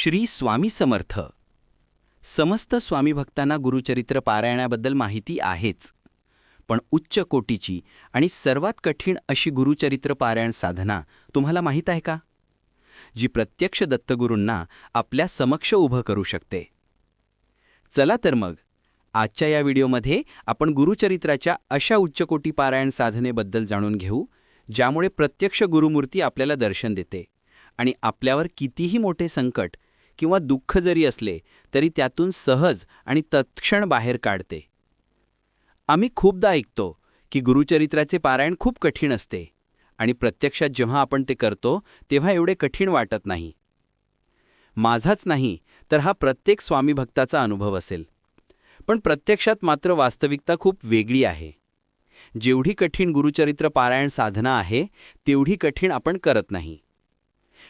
श्री स्वामी समर्थ. समस्त स्वामी भक्तांना गुरुचरित्र पारायणाबद्दल माहिती आहेच, पण उच्च कोटीची आणि सर्वात कठीण अशी गुरुचरित्र पारायण साधना तुम्हाला माहीत आहे का, जी प्रत्यक्ष दत्तगुरूंना आपल्या समक्ष उभं करू शकते? चला तर मग आजच्या या व्हिडिओमध्ये आपण गुरुचरित्राच्या अशा उच्चकोटी पारायण साधनेबद्दल जाणून घेऊ, ज्यामुळे प्रत्यक्ष गुरुमूर्ती आपल्याला दर्शन देते आणि आपल्यावर कितीही मोठे संकट किंवा दुःख जरी असले तरी त्यातून सहज आणि तत्क्षण बाहेर काढते. आम्ही खूपदा ऐकतो की गुरुचरित्राचे पारायण खूप कठीण असते आणि प्रत्यक्षात जेव्हा आपण ते करतो तेव्हा एवढे कठीण वाटत नाही. माझाच नाही तर हा प्रत्येक स्वामी भक्ताचा अनुभव असेल. पण प्रत्यक्षात मात्र वास्तविकता खूप वेगळी आहे. जेवढी कठीण गुरुचरित्र पारायण साधना आहे तेवढी कठीण आपण करत नाही.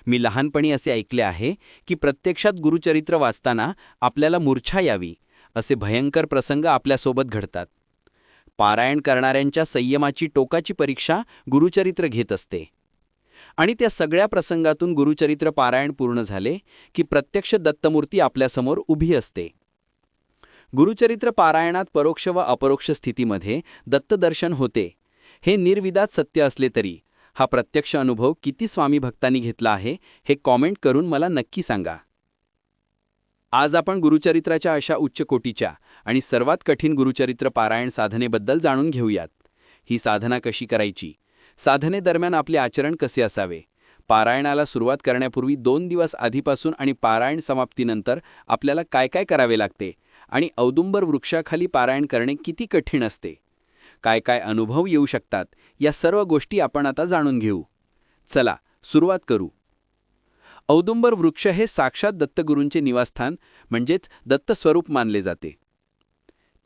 मी लहानपणी असे ऐकले आहे की प्रत्यक्षात गुरुचरित्र वाचताना आपल्याला मूर्छा यावी असे भयंकर प्रसंग आपल्यासोबत घडतात. पारायण करणाऱ्यांच्या संयमाची टोकाची परीक्षा गुरुचरित्र घेत असते आणि त्या सगळ्या प्रसंगातून गुरुचरित्र पारायण पूर्ण झाले की प्रत्यक्ष दत्तमूर्ती आपल्यासमोर उभी असते. गुरुचरित्र पारायणात परोक्ष व अपरोक्ष स्थितीमध्ये दत्तदर्शन होते हे निर्विवाद सत्य असले तरी हा प्रत्यक्ष अनुभव किती स्वामी भक्तांनी घेतला आहे हे कॉमेंट करून मला नक्की सांगा. आज आपण गुरुचरित्राच्या अशा उच्च कोटीच्या आणि सर्वात कठीण गुरुचरित्र पारायण साधनेबद्दल जाणून घेऊयात. ही साधना कशी करायची, साधनेदरम्यान आपले आचरण कसे असावे, पारायणाला सुरुवात करण्यापूर्वी 2 दिवस आधीपासून आणि पारायण समाप्तीनंतर आपल्याला काय काय करावे लागते आणि औदुंबर वृक्षाखाली पारायण करणे किती कठीण असते, काय काय अनुभव येऊ शकतात, या सर्व गोष्टी आपण आता जाणून घेऊ. चला सुरुवात करू. औदुंबर वृक्ष हे साक्षात दत्तगुरूंचे निवासस्थान म्हणजेच दत्तस्वरूप मानले जाते.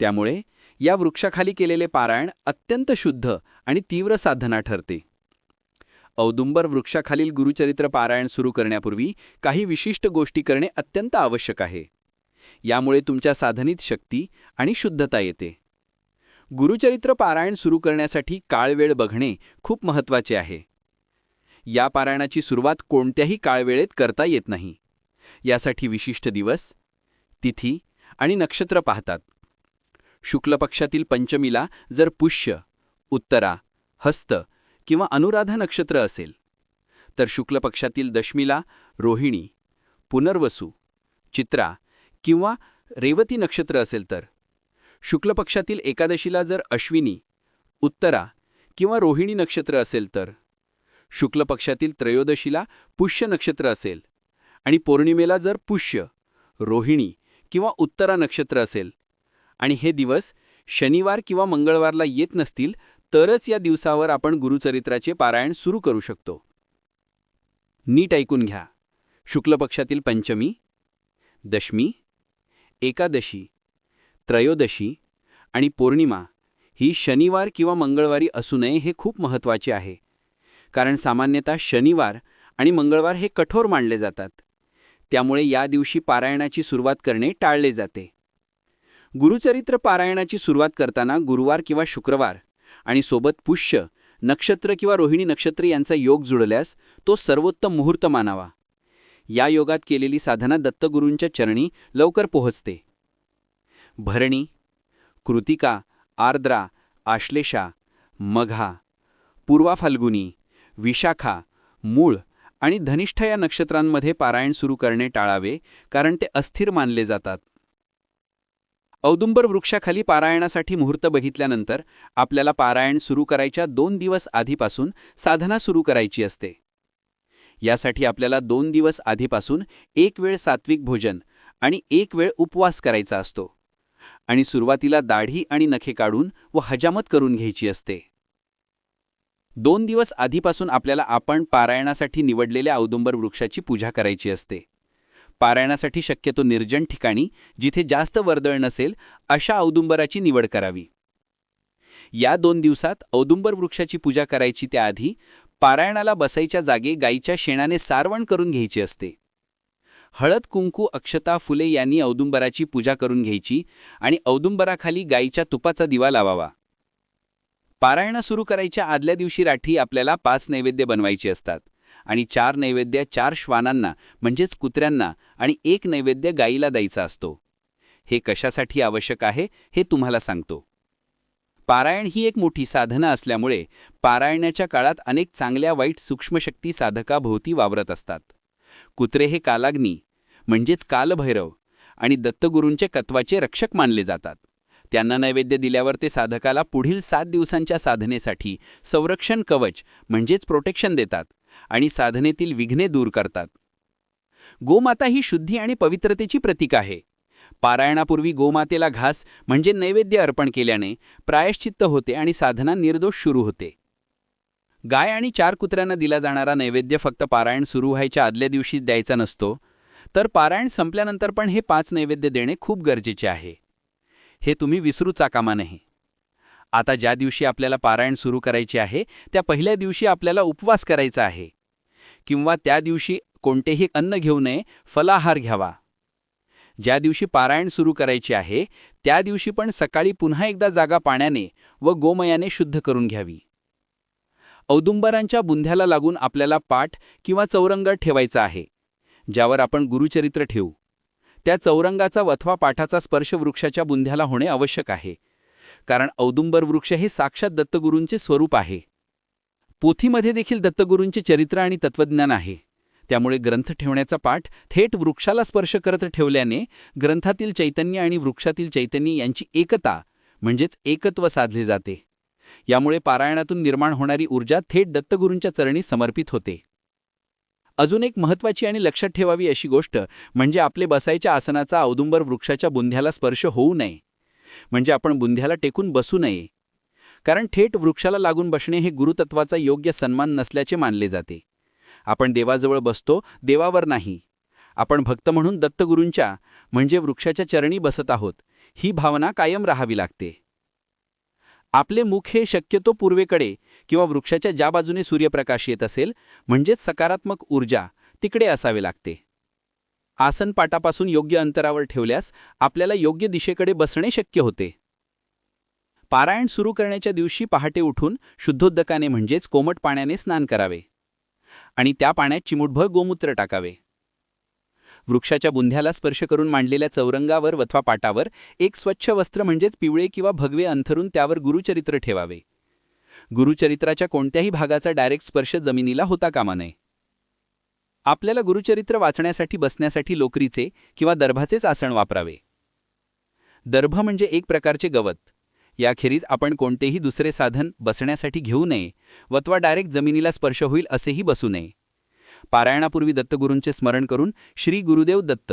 त्यामुळे या वृक्षाखाली केलेले पारायण अत्यंत शुद्ध आणि तीव्र साधना ठरते. औदुंबर वृक्षाखालील गुरुचरित्र पारायण सुरू करण्यापूर्वी काही विशिष्ट गोष्टी करणे अत्यंत आवश्यक आहे. यामुळे तुमच्या साधनेत शक्ती आणि शुद्धता येते. गुरुचरित्र पारायण सुरू करण्यासाठी काळवेळ बघणे खूप महत्त्वाचे आहे. या पारायणाची सुरुवात कोणत्याही काळवेळेत करता येत नाही. यासाठी विशिष्ट दिवस, तिथी आणि नक्षत्र पाहतात. शुक्ल पक्षातील पंचमीला जर पुष्य, उत्तरा, हस्त किंवा अनुराधा नक्षत्र असेल, तर शुक्ल पक्षातील दशमीला रोहिणी, पुनर्वसू, चित्रा किंवा रेवती नक्षत्र असेल, तर शुक्ल पक्षातील एकादशीला जर अश्विनी, उत्तरा किंवा रोहिणी नक्षत्र असेल, तर शुक्ल पक्षातील त्रयोदशीला पुष्य नक्षत्र असेल आणि पौर्णिमेला जर पुष्य, रोहिणी किंवा उत्तरा नक्षत्र असेल आणि हे दिवस शनिवार किंवा मंगळवारला येत नसतील, तरच या दिवसावर आपण गुरुचरित्राचे पारायण सुरू करू शकतो. नीट ऐकून घ्या. शुक्ल पक्षातील पंचमी, दशमी, एकादशी, त्रयोदशी आणि पौर्णिमा ही शनिवार किंवा मंगळवारी असू नये हे खूप महत्त्वाचे आहे. कारण सामान्यतः शनिवार आणि मंगळवार हे कठोर मानले जातात. त्यामुळे या दिवशी पारायणाची सुरुवात करणे टाळले जाते. गुरुचरित्र पारायणाची सुरुवात करताना गुरुवार किंवा शुक्रवार आणि सोबत पुष्य नक्षत्र किंवा रोहिणी नक्षत्र यांचा योग जुळल्यास तो सर्वोत्तम मुहूर्त मानावा. या योगात केलेली साधना दत्तगुरूंच्या चरणी लवकर पोहोचते. भरणी, कृतिका, आर्द्रा, आश्लेषा, मघा, पूर्वा फाल्गुनी, विशाखा, मूळ आणि धनिष्ठा या नक्षत्रांमध्ये पारायण सुरू करणे टाळावे, कारण ते अस्थिर मानले जातात. औदुंबर वृक्षाखाली पारायणासाठी मुहूर्त बघितल्यानंतर आपल्याला पारायण सुरू करायच्या 2 दिवस आधीपासून साधना सुरू करायची असते. यासाठी आपल्याला 2 दिवस आधीपासून 1 वेळ सात्विक भोजन आणि 1 वेळ उपवास करायचा असतो आणि सुरुवातीला दाढी आणि नखे काढून व हजामत करून घ्यायची असते. 2 दिवस आधीपासून आपल्याला आपण पारायणासाठी निवडलेल्या औदुंबर वृक्षाची पूजा करायची असते. पारायणासाठी शक्यतो निर्जन ठिकाणी, जिथे जास्त वर्दळ नसेल, अशा औदुंबराची निवड करावी. या 2 दिवसात औदुंबर वृक्षाची पूजा करायची त्याआधी पारायणाला बसायच्या जागे गाईच्या शेणाने सारवण करून घ्यायची असते. हळद, कुंकू, अक्षता, फुले यांनी औदुंबराची पूजा करून घ्यायची आणि औदुंबराखाली गाईच्या तुपाचा दिवा लावावा. पारायणा सुरू करायच्या आदल्या दिवशी रात्री आपल्याला 5 नैवेद्य बनवायचे असतात आणि 4 नैवेद्य 4 श्वानांना म्हणजेच कुत्र्यांना आणि 1 नैवेद्य गायीला द्यायचा असतो. हे कशासाठी आवश्यक आहे हे तुम्हाला सांगतो. पारायण ही एक मोठी साधना असल्यामुळे पारायणाच्या काळात अनेक चांगल्या वाईट सूक्ष्मशक्ती साधकाभोवती वावरत असतात. कुत्रे हे कालाग्नी म्हणजेच कालभैरव आणि दत्तगुरूंचे कत्वाचे रक्षक मानले जातात. त्यांना नैवेद्य दिल्यावर ते साधकाला पुढील 7 दिवसांच्या साधनेसाठी संरक्षण कवच म्हणजेच प्रोटेक्शन देतात आणि साधनेतील विघ्ने दूर करतात. गोमाता ही शुद्धी आणि पवित्रतेची प्रतीक आहे. पारायणापूर्वी गोमातेला घास म्हणजे नैवेद्य अर्पण केल्याने प्रायश्चित्त होते आणि साधना निर्दोष सुरू होते. गाय आणि 4 कुत्र्यांना दिला जाणारा नैवेद्य फक्त पारायण सुरू व्हायच्या आदल्या दिवशीच द्यायचा नसतो, तर पारायण संपल्यानंतर पण हे 5 नैवेद्य देणे खूप गरजेचे आहे. हे तुम्ही विसरूचा कामा नये. आता ज्या दिवशी आपल्याला पारायण सुरू करायचे आहे त्या पहिल्या दिवशी आपल्याला उपवास करायचा आहे किंवा त्या दिवशी कोणतेही अन्न घेऊ नये, फलाहार घ्यावा. ज्या दिवशी पारायण सुरू करायचे आहे त्या दिवशी पण सकाळी पुन्हा एकदा जागा पाण्याने व गोमयाने शुद्ध करून घ्यावी. औदुंबरांच्या बुंध्याला लागून आपल्याला पाट किंवा चौरंग ठेवायचा आहे, ज्यावर आपण गुरुचरित्र ठेवू. त्या चौरंगाचा अथवा पाठाचा स्पर्श वृक्षाच्या बुंध्याला होणे आवश्यक आहे, कारण औदुंबर वृक्ष हे साक्षात दत्तगुरूंचे स्वरूप आहे. पोथीमध्ये देखील दत्तगुरूंचे चरित्र आणि तत्वज्ञान आहे. त्यामुळे ग्रंथ ठेवण्याचा पाठ थेट वृक्षाला स्पर्श करत ठेवल्याने ग्रंथातील चैतन्य आणि वृक्षातील चैतन्य यांची एकता म्हणजेच एकत्व साधले जाते. यामुळे पारायणातून निर्माण होणारी ऊर्जा थेट दत्तगुरूंच्या चरणी समर्पित होते. अजून एक महत्त्वाची आणि लक्षात ठेवावी अशी गोष्ट म्हणजे आपले बसायच्या आसनाचा औदुंबर वृक्षाच्या बुंध्याला स्पर्श होऊ नये. म्हणजे आपण बुंध्याला टेकून बसू नये, कारण थेट वृक्षाला लागून बसणे हे गुरुतत्वाचा योग्य सन्मान नसल्याचे मानले जाते. आपण देवाजवळ बसतो, देवावर नाही. आपण भक्त म्हणून दत्तगुरूंच्या म्हणजे वृक्षाच्या चरणी बसत आहोत, ही भावना कायम राहावी लागते. आपले मुख हे शक्यतो पूर्वेकडे किंवा वृक्षाच्या ज्या बाजूने सूर्यप्रकाश येत असेल म्हणजेच सकारात्मक ऊर्जा तिकडे असावे लागते. आसन पाटापासून योग्य अंतरावर ठेवल्यास आपल्याला योग्य दिशेकडे बसणे शक्य होते. पारायण सुरू करण्याच्या दिवशी पहाटे उठून शुद्धोदकाने म्हणजेच कोमट पाण्याने स्नान करावे आणि त्या पाण्यात चिमूटभर गोमूत्र टाकावे. वृक्षाच्या बुंध्याला स्पर्श करून मांडलेल्या चौरंगावर अथवा पाटावर एक स्वच्छ वस्त्र म्हणजेच पिवळे किंवा भगवे अंथरून त्यावर गुरुचरित्र ठेवावे. गुरुचरित्राच्या कोणत्याही भागाचा डायरेक्ट स्पर्श जमिनीला होता कामा नये. आपल्याला गुरुचरित्र वाचण्यासाठी बसण्यासाठी लोकरीचे किंवा दर्भाचेच आसन वापरावे. दर्भ म्हणजे एक प्रकारचे गवत. याखेरीज आपण कोणतेही दुसरे साधन बसण्यासाठी घेऊ नये अथवा डायरेक्ट जमिनीला स्पर्श होईल असेही बसू नये. पारायणापूर्वी दत्तगुरूंचे स्मरण करून श्री गुरुदेव दत्त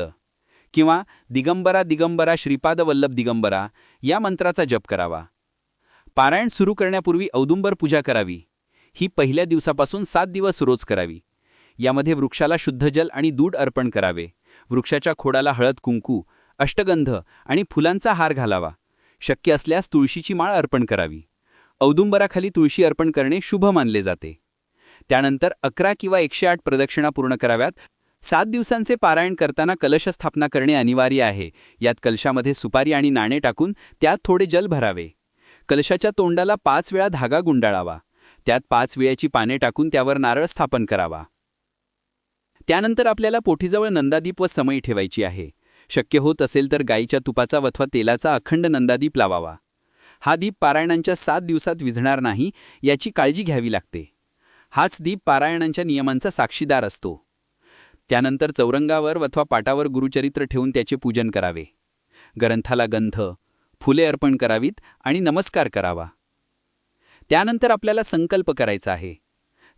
किंवा दिगंबरा दिगंबरा श्रीपाद वल्लभ दिगंबरा या मंत्राचा जप करावा. पारायण सुरू करण्यापूर्वी औदुंबर पूजा करावी. ही पहिल्या दिवसापासून 7 दिवस रोज करावी. यामध्ये वृक्षाला शुद्ध जल आणि दूध अर्पण करावे. वृक्षाच्या खोडाला हळद कुंकू, अष्टगंध आणि फुलांचा हार घालावा. शक्य असल्यास तुळशीची माळ अर्पण करावी. औदुंबराखाली तुळशी अर्पण करणे शुभ मानले जाते. त्यानंतर 11 किंवा 108 प्रदक्षिणा पूर्ण कराव्यात. 7 दिवसांचे पारायण करताना कलश स्थापना करणे अनिवार्य आहे. यात कलशामध्ये सुपारी आणि नाणे टाकून त्यात थोडे जल भरावे. कलशाच्या तोंडाला 5 वेळा धागा गुंडाळावा. त्यात 5 विळ्याची पाने टाकून त्यावर नारळ स्थापन करावा. त्यानंतर आपल्याला पोठीजवळ नंदादीप व समई ठेवायची आहे. शक्य होत असेल तर गाईच्या तुपाचा अथवा तेलाचा अखंड नंदादीप लावावा. हा दीप पारायणांच्या 7 दिवसात विझणार नाही याची काळजी घ्यावी लागते. हाच दीप पारायणांच्या नियमांचा साक्षीदार असतो. त्यानंतर चौरंगावर अथवा पाटावर गुरुचरित्र ठेवून त्याचे पूजन करावे. ग्रंथाला गंध, फुले अर्पण करावीत आणि नमस्कार करावा. त्यानंतर आपल्याला संकल्प करायचा आहे.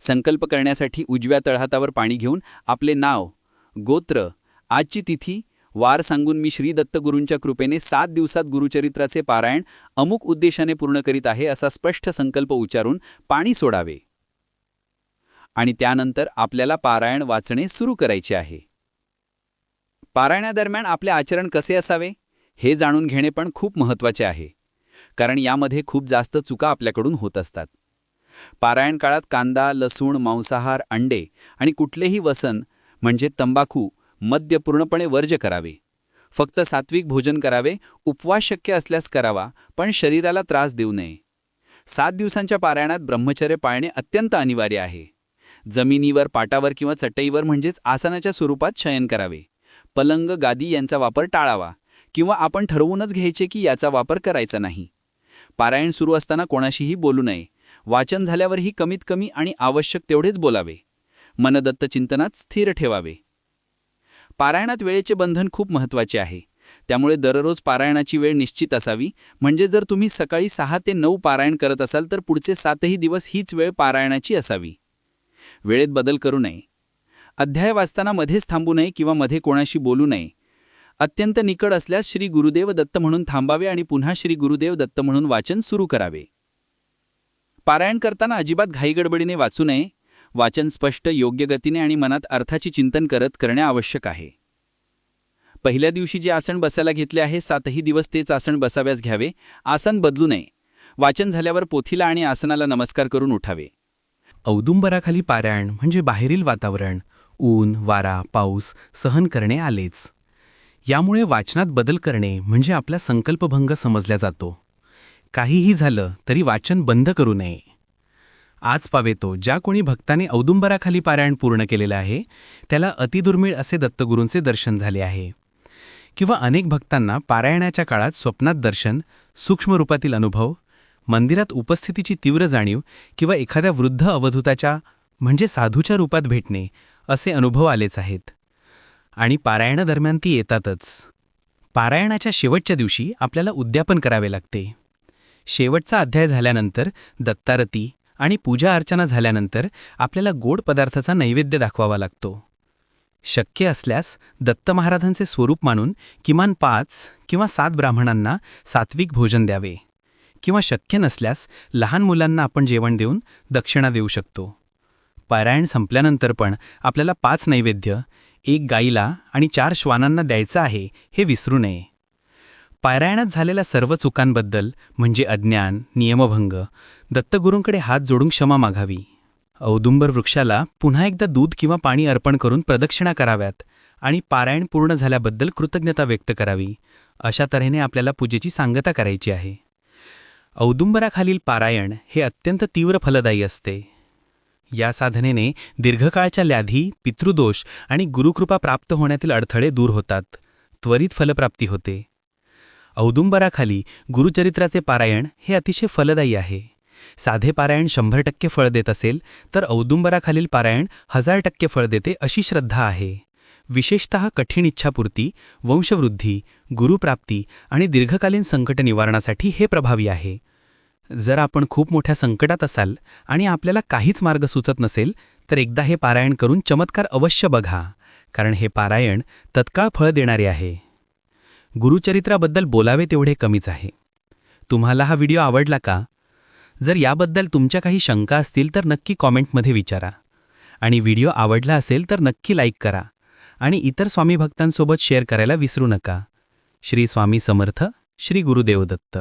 संकल्प करण्यासाठी उजव्या तळहातावर पाणी घेऊन आपले नाव, गोत्र, आजची तिथी, वार सांगून मी श्री दत्तगुरूंच्या कृपेने 7 दिवसात गुरुचरित्राचे पारायण अमुक उद्देशाने पूर्ण करीत आहे असा स्पष्ट संकल्प उच्चारून पाणी सोडावे. आणि त्यानंतर आपल्याला पारायण वाचणे सुरू करायचे आहे. पारायणादरम्यान आपले आचरण कसे असावे हे जाणून घेणे पण खूप महत्त्वाचे आहे, कारण यामध्ये खूप जास्त चुका आपल्याकडून होत असतात. पारायण काळात कांदा, लसूण, मांसाहार, अंडे आणि कुठलेही वसन म्हणजे तंबाखू, मद्य पूर्णपणे वर्ज्य करावे. फक्त सात्विक भोजन करावे. उपवास शक्य असल्यास करावा, पण शरीराला त्रास देऊ नये. 7 दिवसांच्या पारायणात ब्रह्मचर्य पाळणे अत्यंत अनिवार्य आहे. जमिनीवर, पाटावर किंवा चटईवर म्हणजेच आसनाच्या स्वरूपात शयन करावे. पलंग, गादी यांचा वापर टाळावा किंवा आपण ठरवूनच घ्यायचे की याचा वापर करायचा नाही. पारायण सुरू असताना कोणाशीही बोलू नये. वाचन झाल्यावरही कमीत कमी आणि आवश्यक तेवढेच बोलावे. मनदत्त चिंतनात स्थिर ठेवावे. पारायणात वेळेचे बंधन खूप महत्त्वाचे आहे. त्यामुळे दररोज पारायणाची वेळ निश्चित असावी. म्हणजे जर तुम्ही सकाळी 6 ते 9 पारायण करत असाल तर पुढचे 7ही दिवस हीच वेळ पारायणाची असावी. वेळेत बदल करू नये. अध्याय वाचताना मध्येच थांबू नये किंवा मध्ये कोणाशी बोलू नये. अत्यंत निकड असल्यास श्री गुरुदेव दत्त म्हणून थांबावे आणि पुन्हा श्री गुरुदेव दत्त म्हणून वाचन सुरू करावे. पारायण करताना अजिबात घाईगडबडीने वाचू नये. वाचन स्पष्ट, योग्य गतीने आणि मनात अर्थाची चिंतन करत करणे आवश्यक आहे. पहिल्या दिवशी जे आसन बसायला घेतले आहे 7ही दिवस तेच आसन बसाव्यास घ्यावे. आसन बदलू नये. वाचन झाल्यावर पोथीला आणि आसनाला नमस्कार करून उठावे. औदुंबराखाली पारायण म्हणजे बाहेरील वातावरण, ऊन, वारा, पाऊस सहन करणे आलेच. यामुळे वाचनात बदल करणे म्हणजे आपला संकल्पभंग समजला जातो. काहीही झालं तरी वाचन बंद करू नये. आज पावेतो ज्या कोणी भक्ताने औदुंबराखाली पारायण पूर्ण केलेलं आहे त्याला अतिदुर्मिळ असे दत्तगुरूंचे दर्शन झाले आहे. किंवा अनेक भक्तांना पारायणाच्या काळात स्वप्नात दर्शन, सूक्ष्म रूपातील अनुभव, मंदिरात उपस्थितीची तीव्र जाणीव किंवा एखाद्या वृद्ध अवधूताच्या म्हणजे साधूच्या रूपात भेटणे असे अनुभव आलेच आहेत. आणि पारायणादरम्यान ती येतातच. पारायणाच्या शेवटच्या दिवशी आपल्याला उद्यापन करावे लागते. शेवटचा अध्याय झाल्यानंतर दत्तारती आणि पूजा अर्चना झाल्यानंतर आपल्याला गोड पदार्थाचा नैवेद्य दाखवावा लागतो. शक्य असल्यास दत्त महाराजांचे स्वरूप मानून किमान 5 किंवा 7 ब्राह्मणांना सात्विक भोजन द्यावे. किंवा शक्य नसल्यास लहान मुलांना आपण जेवण देऊन दक्षिणा देऊ शकतो. पारायण संपल्यानंतर पण आपल्याला 5 नैवेद्य, 1 गाईला आणि 4 श्वानांना द्यायचं आहे हे विसरू नये. पारायणात झालेल्या सर्व चुकांबद्दल म्हणजे अज्ञान, नियमभंग, दत्तगुरूंकडे हात जोडून क्षमा मागावी. औदुंबर वृक्षाला पुन्हा एकदा दूध किंवा पाणी अर्पण करून प्रदक्षिणा कराव्यात आणि पारायण पूर्ण झाल्याबद्दल कृतज्ञता व्यक्त करावी. अशा तऱ्हेने आपल्याला पूजेची सांगता करायची आहे. औदुंबराखालील पारायण हे अत्यंत तीव्र फलदायी असते. या साधनेने दीर्घकाळच्या व्याधी, पितृदोष आणि गुरुकृपा प्राप्त होण्यातील अडथळे दूर होतात. त्वरित फलप्राप्ती होते. औदुंबराखाली गुरुचरित्राचे पारायण हे अतिशय फलदायी आहे. साधे पारायण 100% फळ देत असेल तर औदुंबराखालील पारायण 1000% फळ देते अशी श्रद्धा आहे. विशेषतः कठीण इच्छापूर्ती, वंशवृद्धी, गुरुप्राप्ती आणि दीर्घकालीन संकट निवारणासाठी हे प्रभावी आहे. जर आपण खूप मोठ्या संकटात असाल आणि आपल्याला काहीच मार्ग सुचत नसेल तर एकदा हे पारायण करून चमत्कार अवश्य बघा, कारण हे पारायण तत्काळ फळ देणारे आहे. गुरुचरित्राबद्दल बोलावे तेवढे कमीच आहे. तुम्हाला हा व्हिडिओ आवडला का? जर याबद्दल तुमच्या काही शंका असतील तर नक्की कॉमेंटमध्ये विचारा. आणि व्हिडिओ आवडला असेल तर नक्की लाईक करा आणि इतर स्वामी भक्तांसोबत शेअर करायला विसरू नका. श्री स्वामी समर्थ. श्री गुरुदेव दत्त.